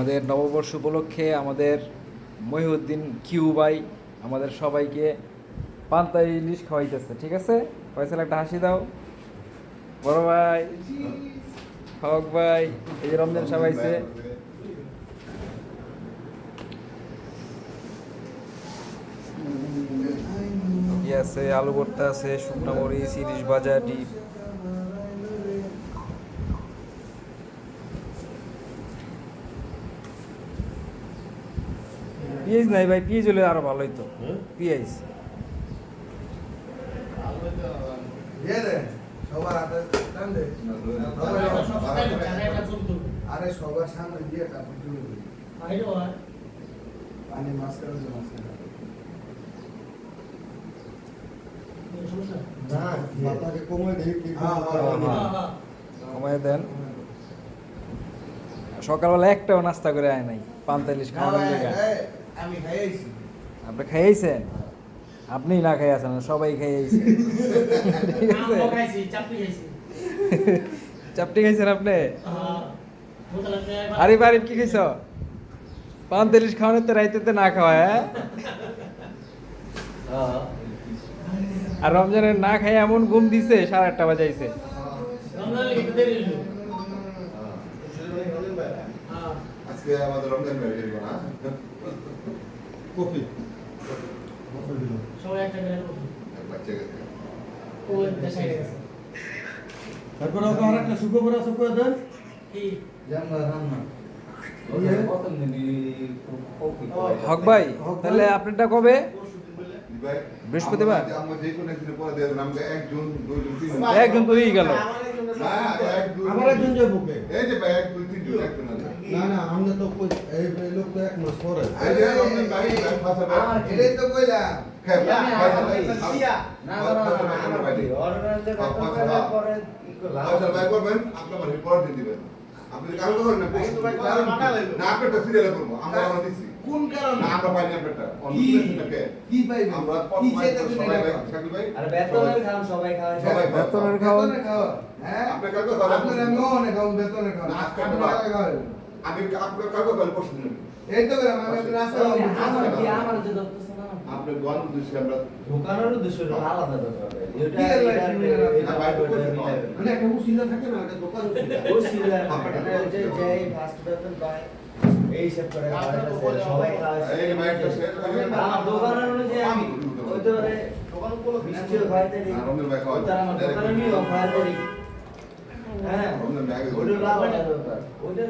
আমাদের নববর্ষ উপলক্ষে আমাদের মহিউদ্দিন কিউ ভাই আমাদের সবাইকে পান্তা ইলিশ খাওয়াইতেছে, ঠিক আছে? ফয়সাল একটা হাসি দাও। বড় ভাই, হক ভাই, এই যে রমজান সাহেব আইছে। কি আছে? আলু ভর্তা আছে, শুকনো মরিচ, ইলিশ ভাজা, ডিপ। পেঁয়াজ নাই ভাই, পেঁয়াজ হলে আরো ভালো হইতো। পেঁয়াজ আরে সবার সামনে দিয়ে পানি মাছ কমায় দেন। সকালবেলা একটাও নাস্তা করে আয় নাই পান্তা ইলিশ খাওয়ানোর জায়গা। আমি খাইছি। আপনি খাইয়েছেন? আপনি না খাইয়েছেন, সবাই খাইয়েছে। ঠিক আছে, চাপটি খাইছেন আপনি? আরিফ আরিফ কি খাইছ? পান্তা ইলিশ খাওয়ানোর তো রাইতে না খাওয়া, হ্যাঁ? আর রমজানের না খাই এমন ঘুম দিছে 8:30 বাজাইছে। আজকে আমাদের রমজান মেরে গেল না কফি সবাই একটা করে কফি বাচ্চা গেছে ও দেশাই গেছে তারপর ওকে আরেকটা সুকো বড় সুকো দেন কি জানলা রান্না হক ভাই, তাহলে আপনারটা কবে? বৃহস্পতিবার? আমরা যে কোনো একদিন পরে দিয়ে দেন। আমাকে 1 জুন 2 জুন 3 জুন একজন তো হয়ে গেল। না 1 জুন আমার একজন যাবো কে এই যে ভাই 1 2 3 জুন একজন আছে। না না আমরা তো এই লোক তো এক মাস পরে এই যে রমজান ভাই ফাসা ভাই এটাই তো কইলাম হ্যাঁ ফাসা ভাই না আমার অর্ডারতে পরে কি করলাম ফাসা ভাই করবেন আপনি আমার রিপোর্ট দিয়ে দিবেন। আপনি কাল করেন না না আপনারটা সিরিয়াল করব আমরা আমরা দিছি কোন কারণে না আমরা পাইনি আপনারটা অন্যকে কি পাইবে আমরা কি সবাই চাইতেছেন ভাই এটা শাকিল ভাই আর বেতনের খান সবাই খাওয়া সবাই বেতনের খাওয়া। হ্যাঁ আপনি কালকে খাওয়া আপনার এমন খাও বেতনে খাও না, আজকে আপনি খাওয়া। টাকা খাওয়াবেন আমি আপনার কালকে কাল প্রশ্ন নেব এই তো করে আমি একটা রাস্তা আমার কি আমার যে দত্তছ না আপনি গোয়ান উদ্দেশ্যে আমরা দোকানের উদ্দেশ্য আলাদা ব্যাপার এটা কি এর লাগে? না, বাইরে তো করছে না। মানে একটা উসিলা থাকে না একটা দোকান উসিলা ও সিলা যে ফাস্ট বেতন পায় এই সব করে সবাই খাওয়া এই মাইকটা শেষ করে আমার দোকানের অনুযায়ী আমি হইতে পারে দোকান কোন বৃষ্টি খাইতে দিই আর রমজান ভাই খাওয়া তার আমার দোকানে নিয়ে খাইতে দিই হ্যাঁ রমজান ভাই ওটা লাভ হয় না ব্যাপার ওটা